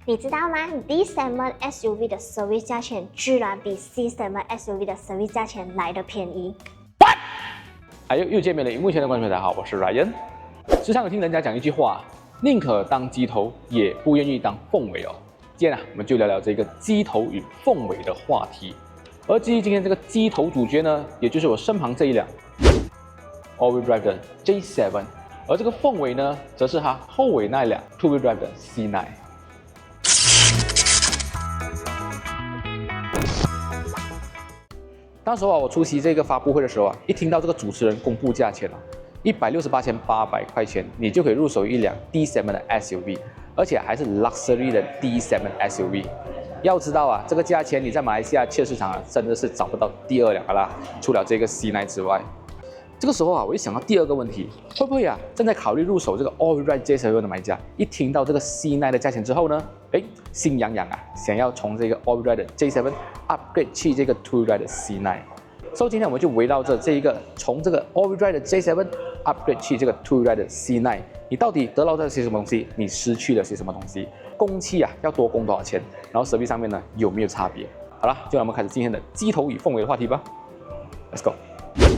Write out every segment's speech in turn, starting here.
你知道吗 ？D7 SUV 的 service 价钱居然比 C7 SUV 的 service 价钱来得便宜。还有又见面了，荧幕前的观众大家好，我是 Ryan。时常有听人家讲一句话，宁可当鸡头，也不愿意当凤尾哦。今天我们就聊聊这个鸡头与凤尾的话题。而至于今天这个鸡头主角呢，也就是我身旁这一辆 All-Wheel Drive 的 J7， 而这个凤尾呢，则是它后尾那一辆 Two-Wheel Drive 的 C9。当时我出席这个发布会的时候一听到这个主持人公布价钱168,800块钱，你就可以入手一辆 D7 的 SUV， 而且还是 Luxury 的 D7 SUV。要知道这个价钱你在马来西亚汽车市场真的是找不到第二辆啦，除了这个 C9 之外。这个时候我就想到第二个问题，会不会正在考虑入手这个 All-Wheel Drive J7 的买家，一听到这个 C9 的价钱之后呢，心痒痒想要从这个 All-Wheel Drive 的 J7 upgrade 去这个 Two-Wheel Drive 的 C9。所以今天我们就围绕着这一个从这个 All-Wheel Drive 的 J7 upgrade 去这个 Two-Wheel Drive 的 C9， 你到底得到了些什么东西？你失去了些什么东西？工期要多供多少钱？然后设备上面呢有没有差别？好了，就让我们开始今天的鸡头与凤尾的话题吧。Let's go。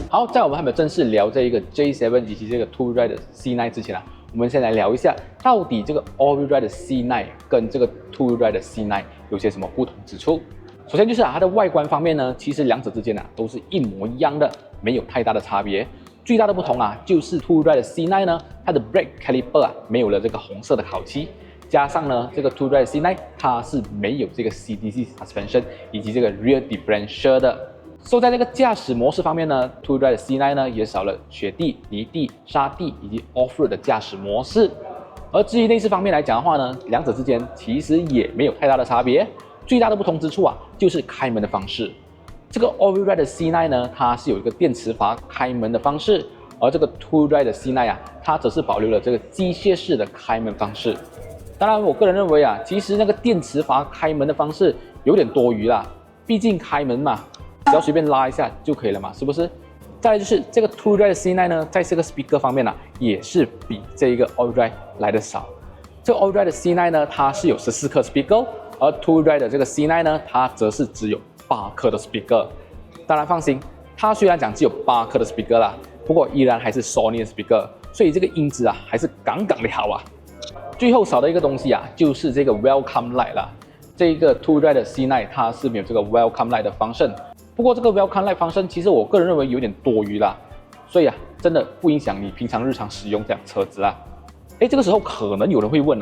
好，在我们还没有正式聊这一个 J7 以及这个 Two-Wheel Drive 的 C9 之前我们先来聊一下，到底这个 All-Wheel Drive 的 C9 跟这个 Two-Wheel Drive 的 C9 有些什么不同之处。首先就是它的外观方面呢，其实两者之间都是一模一样的，没有太大的差别。最大的不同就是 Two-Wheel Drive 的 C9 呢，它的 brake caliper 没有了这个红色的烤漆，加上呢这个 Two-Wheel Drive 的 C9 它是没有这个 CDC suspension 以及这个 rear differential 的。所以在这个驾驶模式方面呢 ，Two-Wheel Drive 的 C9 呢也少了雪地、泥地、沙地以及 off-road 的驾驶模式。而至于内饰方面来讲的话呢，两者之间其实也没有太大的差别。最大的不同之处就是开门的方式。这个 All-Wheel Drive 的 C9 呢，它是有一个电磁阀开门的方式，而这个 Two-Wheel Drive 的 C9 它则是保留了这个机械式的开门方式。当然，我个人认为其实那个电磁阀开门的方式有点多余啦，毕竟开门嘛，只要随便拉一下就可以了嘛，是不是？再来就是这个 Two-Wheel Drive 的 C9 呢，在这个 speaker 方面也是比这一个 All-Wheel Drive 来的少。这个 All-Wheel Drive 的 C9 呢，它是有14颗 speaker。而 Two-Wheel Drive 的这个 C9 呢，它则是只有8颗的 speaker。当然放心，它虽然讲只有8颗的 speaker 啦，不过依然还是 Sony 的 speaker， 所以这个音质还是杠杠的好最后少的一个东西就是这个 Welcome Light 啦。这个 Two-Wheel Drive 的 C9 它是没有这个 Welcome Light 的function，不过这个 Welcome Light function 其实我个人认为有点多余啦，所以真的不影响你平常日常使用这辆车子啦。这个时候可能有人会问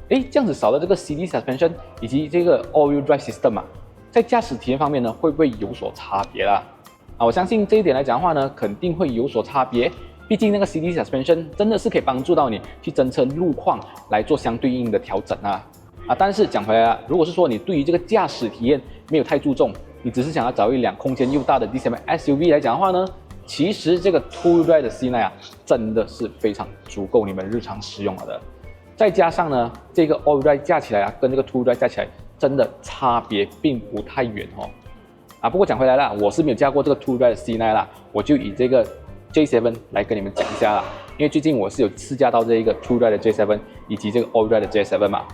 这样子少了这个 CD suspension 以及这个 All-Wheel Drive system在驾驶体验方面呢，会不会有所差别啦？我相信这一点来讲的话呢，肯定会有所差别。毕竟那个 CD suspension 真的是可以帮助到你去侦测路况来做相对应的调整但是讲回来如果是说你对于这个驾驶体验没有太注重，你只是想要找一辆空间又大的 D7 SUV 来讲的话呢，其实这个 Two-Wheel Drive 的 C9 真的是非常足够你们日常使用了的。再加上呢，这个 All-Wheel Drive 加起来跟这个 Two-Wheel Drive 加起来，真的差别并不太远不过讲回来了，我是没有驾过这个 Two-Wheel Drive 的 C9 啦，我就以这个 J7 来跟你们讲一下啦。因为最近我是有试驾到这一个 Two-Wheel Drive 的 J7 以及这个 All-Wheel Drive 的 J7 嘛。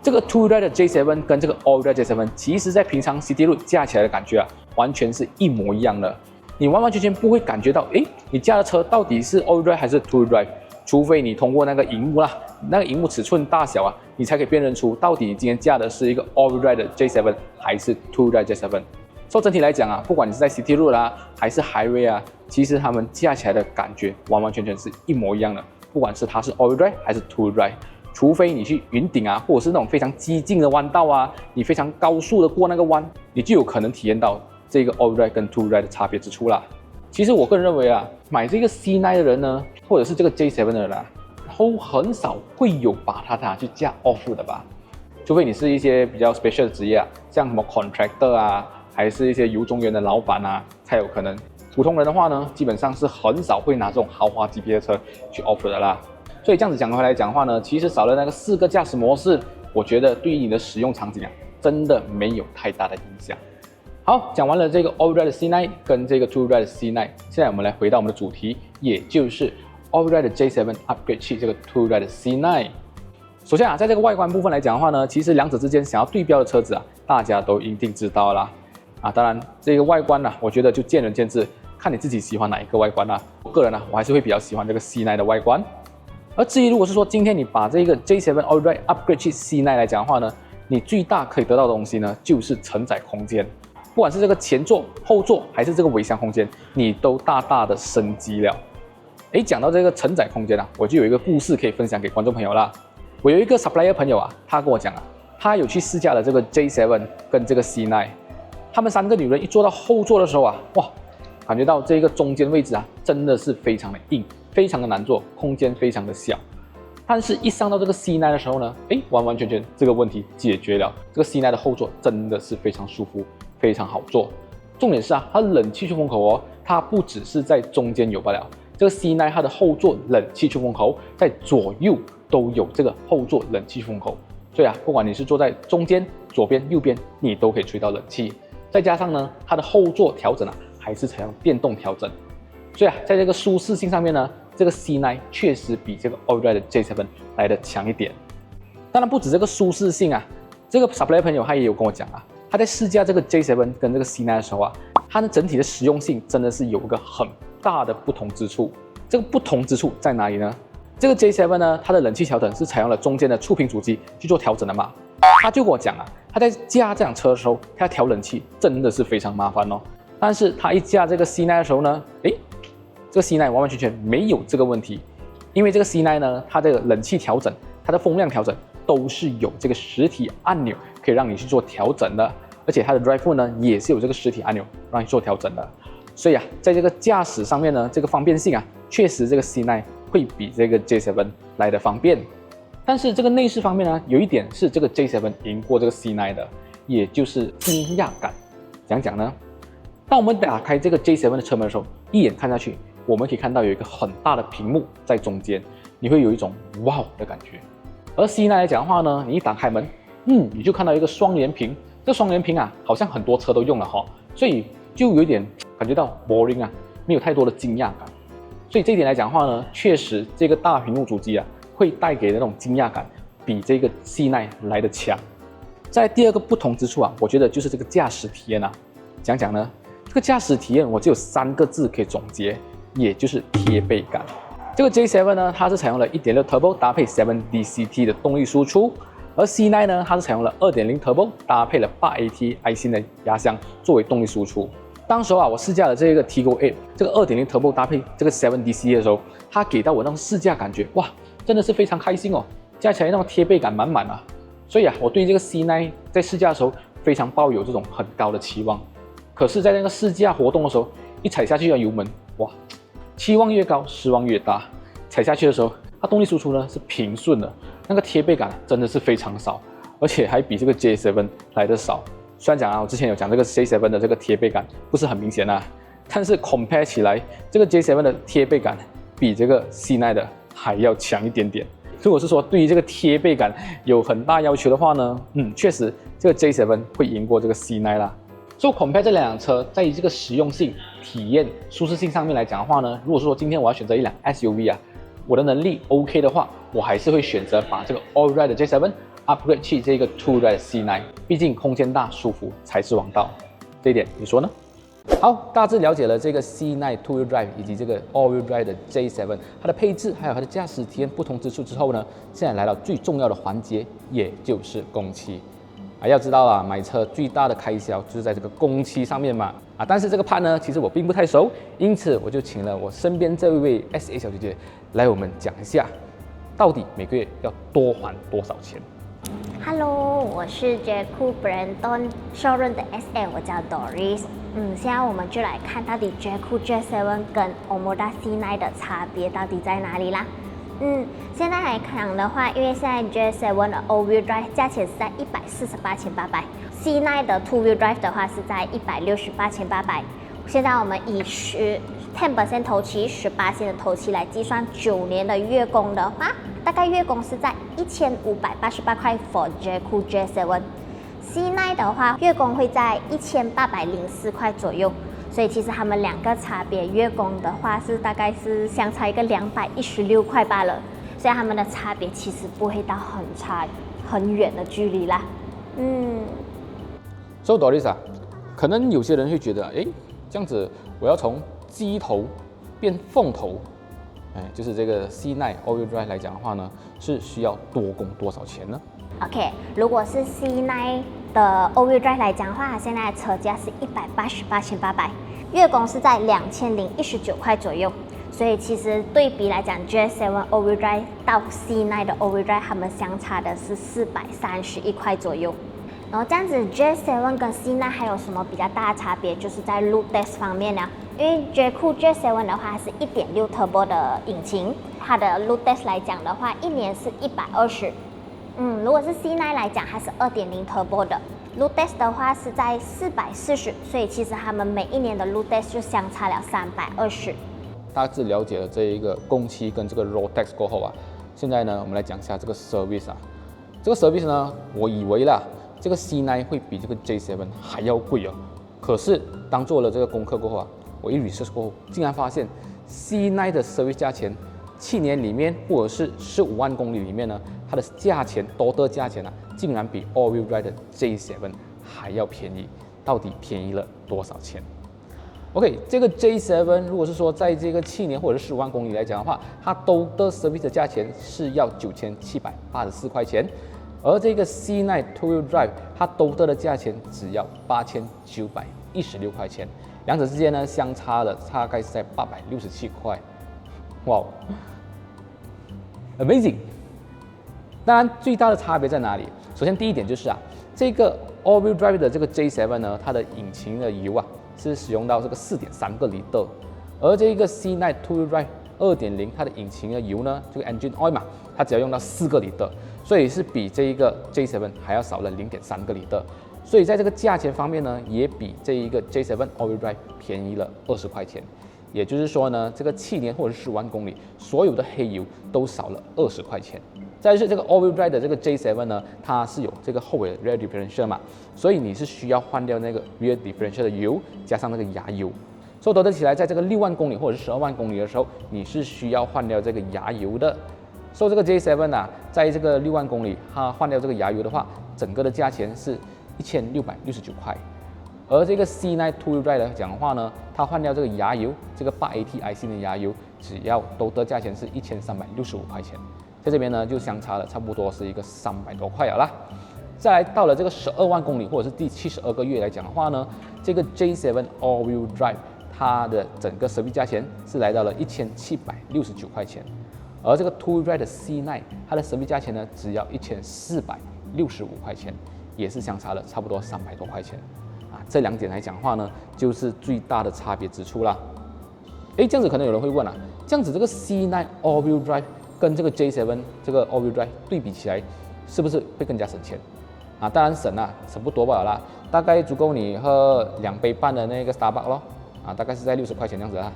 这个 Two-Wheel Drive 的 J7 跟这个 All-Wheel Drive J7， 其实在平常 City Road 驾起来的感觉完全是一模一样的。你完完全全不会感觉到，你驾的车到底是 All-Wheel Drive 还是 Two-Wheel Drive。除非你通过那个荧幕那个荧幕尺寸大小你才可以辨认出到底你今天驾的是一个 All-Wheel Drive 的 J7 还是 Two-Wheel Drive J7。所以整体来讲不管你是在 City Road 还是 Highway 其实他们驾起来的感觉完完全全是一模一样的。不管是它是 All-Wheel Drive 还是 Two-Wheel Drive， 除非你去云顶或者是那种非常激进的弯道你非常高速的过那个弯，你就有可能体验到这个 All-Wheel Drive 跟 Two-Wheel Drive 的差别之处啦。其实我个人认为买这个 C9 的人呢，或者是这个 J7 的人都很少会有把它拿去驾 off-road 的吧？除非你是一些比较 special 的职业像什么 contractor 还是一些油中园的老板才有可能。普通人的话呢，基本上是很少会拿这种豪华级别的车去 off-road 的啦。所以这样子讲回来讲的话呢，其实少了那个4个驾驶模式，我觉得对于你的使用场景真的没有太大的影响。好，讲完了这个 All-Wheel Drive 的 C9 跟这个 Two-Wheel Drive 的 C9， 现在我们来回到我们的主题，也就是 All-Wheel Drive 的 J7 upgrade 去这个 Two-Wheel Drive 的 C9。首先啊，在这个外观部分来讲的话呢，其实两者之间想要对标的车子啊，大家都一定知道啦。当然这个外观呢，我觉得就见仁见智，看你自己喜欢哪一个外观啦。我个人呢，我还是会比较喜欢这个 C9 的外观。而至于如果是说今天你把这个 J7 All Ride upgrade 去 C9 来讲的话呢，你最大可以得到的东西呢，就是承载空间。不管是这个前座、后座，还是这个尾箱空间，你都大大的升级了。讲到这个承载空间啊，我就有一个故事可以分享给观众朋友啦。我有一个 supplier 朋友啊，他跟我讲啊，他有去试驾了这个 J7 跟这个 C9， 他们3个女人一坐到后座的时候啊，哇，感觉到这个中间位置啊，真的是非常的硬，非常的难坐，空间非常的小。但是，一上到这个 C9 的时候呢，完完全全这个问题解决了。这个 C9 的后座真的是非常舒服，非常好坐。重点是啊，它的冷气出风口哦，它不只是在中间有罢了。这个 C9 它的后座冷气出风口在左右都有这个后座冷气出风口，所以啊，不管你是坐在中间、左边、右边，你都可以吹到冷气。再加上呢，它的后座调整啊，还是采用电动调整，所以啊，在这个舒适性上面呢，这个 C9 确实比这个 Allride 的 J7 来的强一点。当然不止这个舒适性啊，这个 supplier 朋友他也有跟我讲啊，他在试驾这个 J7 跟这个 C9 的时候啊，它的整体的实用性真的是有一个很大的不同之处。这个不同之处在哪里呢？这个 J7 呢，它的冷气调整是采用了中间的触屏主机去做调整的嘛。他就跟我讲啊，他在驾这辆车的时候，他要调冷气真的是非常麻烦哦。但是他一驾这个 C9 的时候呢，这个 C9 完完全全没有这个问题，因为这个 C9 呢，它的冷气调整、它的风量调整都是有这个实体按钮可以让你去做调整的，而且它的 drive mode 呢也是有这个实体按钮让你做调整的。所以啊，在这个驾驶上面呢，这个方便性啊，确实这个 C9 会比这个 J7 来的方便。但是这个内饰方面呢，有一点是这个 J7 赢过这个 C9 的，也就是惊讶感。怎样讲呢？当我们打开这个 J7 的车门的时候，一眼看下去，我们可以看到有一个很大的屏幕在中间，你会有一种哇的感觉。而 C9 来讲的话呢，你一打开门，你就看到一个双联屏。这双联屏啊，好像很多车都用了哈，所以就有点感觉到 boring 啊，没有太多的惊讶感。所以这一点来讲的话呢，确实这个大屏幕主机啊，会带给的那种惊讶感比这个 C9 来的强。在第二个不同之处啊，我觉得就是这个驾驶体验啊。讲讲呢，这个驾驶体验我只有3个字可以总结，也就是贴背感。这个 J7 呢，它是采用了 1.6 Turbo 搭配 7DCT 的动力输出，而 C9 呢，它是采用了 2.0 Turbo 搭配了 8AT iSYNC 的压箱作为动力输出。当时啊，我试驾了这个 Tiggo 8，这个 2.0 Turbo 搭配这个 7DC 的时候，它给到我那种试驾感觉，哇，真的是非常开心哦，加起来那种贴背感满满啊。所以啊，我对这个 C9 在试驾的时候非常抱有这种很高的期望。可是，在那个试驾活动的时候，一踩下去的油门，哇，期望越高，失望越大。踩下去的时候，它动力输出呢是平顺的，那个贴背感真的是非常少，而且还比这个 J7 来的少。虽然讲啊，我之前有讲这个 J7 的这个贴背感不是很明显啊，但是 compare 起来，这个 J7 的贴背感比这个 C9 的还要强一点点。如果是说对于这个贴背感有很大要求的话呢，确实这个 J7 会赢过这个 C9 啦。所以 compare 这两辆车，在于这个实用性、体验、舒适性上面来讲的话呢，如果说今天我要选择一辆 SUV 啊，我的能力 OK 的话，我还是会选择把这个 Allride 的 J7 upgrade 去这个 2Ride C9， 毕竟空间大、舒服才是王道。这一点你说呢？好，大致了解了这个 C9 2-wheel drive 以及这个 all-wheel drive 的 J7 它的配置还有它的驾驶体验不同之处之后呢，现在来到最重要的环节，也就是工期。要知道啊，买车最大的开销就是在这个工期上面嘛。但是这个 part 呢，其实我并不太熟，因此我就请了我身边这位 SA 小姐姐来我们讲一下，到底每个月要多还多少钱。Hello， 我是 Jayco Brandon Showroom 的 SM， 我叫 Doris。现在我们就来看到底 Jayco J7 跟 Omoda C9 的差别到底在哪里啦。现在来看的话，因为现在 J7 的 All-Wheel Drive 价钱是在148,800，C9 的 Two-Wheel Drive 的话是在168,800。现在我们以10% 头期、18% 的头期来计算，9年的月供的话，大概月供是在1588块 for Jayco J7。C9 的话，月供会在1804块左右。所以其实他们两个差别，月供的话是大概是相差一个216块罢了。所以它们的差别其实不会到很远的距离啦。So Doris 啊，可能有些人会觉得，这样子我要从鸡头变凤头，就是这个 C9 All-Wheel Drive 来讲的话呢，是需要多供多少钱呢？ OK， 如果是 C9 的 All-Wheel Drive 来讲的话，现在的车价是188,800，月供是在2019块左右。所以其实对比来讲 ，GS7 All-Wheel Drive 到 C9 的 All-Wheel Drive， 它们相差的是431块左右。然后这样子 ，GS7 跟 C9 还有什么比较大的差别？就是在 Load Test 方面呢，因为 GS7 的话它是1.6 Turbo 的引擎，它的 Load Test 来讲的话，一年是120。如果是 C9 来讲，它是2.0 Turbo 的 Load Test 的话是在440，所以其实他们每一年的 Load Test 就相差了320。大致了解了这一个工期跟这个 Road Tax 过后啊，现在呢，我们来讲一下这个 Service 啊。这个 Service 呢，我以为啦，这个 C9 会比这个 J7 还要贵哦。可是当做了这个功课过后啊，我一 research 过后，竟然发现 C9 的 Service 价钱，7年里面或者是15万公里里面呢，它的价钱多的价钱啊，竟然比 All-Wheel Drive 的 J7 还要便宜。到底便宜了多少钱？ OK， 这个 J7 如果是说在这个7年或者是15万公里来讲的话，它都的 service 的价钱是要9784块钱，而这个 C9 Two-Wheel Drive 它都的价钱只要8916块钱，两者之间呢相差了大概是在867块，哇 ，amazing！ 当然最大的差别在哪里？首先第一点就是啊，这个 All-Wheel Drive 的这个 J7 呢，它的引擎的油啊。 是使用到这个4.3个litre，而这个 C9 Two-Wheel Drive 2.0， 它的引擎的油呢，这个 engine oil 嘛，它只要用到4个litre，所以是比这一个 J7 还要少了0.3个litre，所以在这个价钱方面呢，也比这一个 J7 All-Wheel Drive 便宜了20块钱。也就是说呢，这个7年或者是15万公里，所有的黑油都少了20块钱。再是这个 All-Wheel Drive 的这个 J7 呢，它是有这个后尾的 rear differential 嘛，所以你是需要换掉那个 rear differential 的油，加上那个牙油。所以得起来，在这个6万公里或者是12万公里的时候，你是需要换掉这个牙油的。所以这个 J7 啊，在这个6万公里，它换掉这个牙油的话，整个的价钱是1669块。而这个 C9 Two-Wheel Drive 来讲的话呢，它换掉这个牙油，这个8AT-IC 的牙油，只要都的价钱是1365块钱。 在这边呢，就相差了差不多是一个300多块了啦。再来到了这个12万公里或者是第72个月来讲的话呢，这个 J7 All-Wheel Drive 它的整个service价钱是来到了1769块钱，而这个 Two-Wheel Drive 的 C9 它的service价钱呢只要1465块钱，也是相差了差不多300多块钱啊。这两点来讲的话呢，就是最大的差别之处啦。这样子可能有人会问啊，这样子这个 C9 All-Wheel Drive 跟这个 J7 这个 All-Wheel Drive 对比起来，是不是会更加省钱啊？当然省啊，省不多罢了啦，大概足够你喝2杯半的那个 Starbucks 咯，啊，大概是在60块钱这样子啊。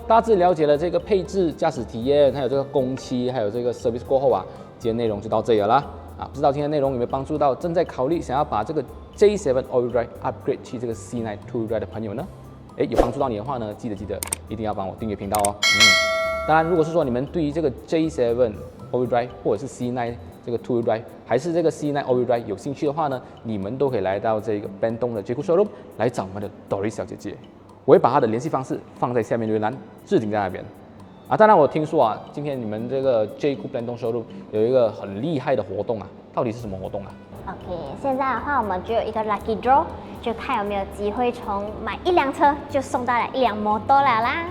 大致了解了这个配置、驾驶体验，还有这个工期，还有这个 service 过后啊，今天内容就到这里了啦。啊，不知道今天内容有没有帮助到正在考虑想要把这个 J7 All-Wheel Drive upgrade 去这个 C9 Two-Wheel Drive 的朋友呢？有帮助到你的话呢，记得一定要帮我订阅频道哦。当然，如果是说你们对于这个 J7 All-Wheel Drive 或者是 C9 这个 Two-Wheel Drive 还是这个 C9 All-Wheel Drive 有兴趣的话呢，你们都可以来到这个 Bandung 的 J-Cool Showroom 来找我们的 Doris 小姐姐。我会把她的联系方式放在下面留言栏，置顶在那边。啊，当然我听说啊，今天你们这个 J-Cool Bandung Showroom 有一个很厉害的活动啊，到底是什么活动啊 ？OK， 现在的话我们就有一个 Lucky Draw， 就看有没有机会从买1辆车就送到了1辆摩托了啦。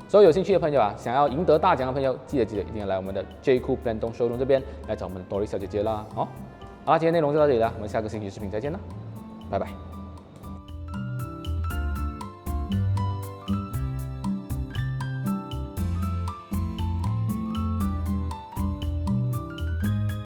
所有有兴趣的朋友啊，想要赢得大奖的朋友，记得一定要来我们的 J-Cool Bandung Showroom 这边来找我们的 Doris 小姐姐啦。好啦，今天内容就到这里了，我们下个星期视频再见啦，拜拜。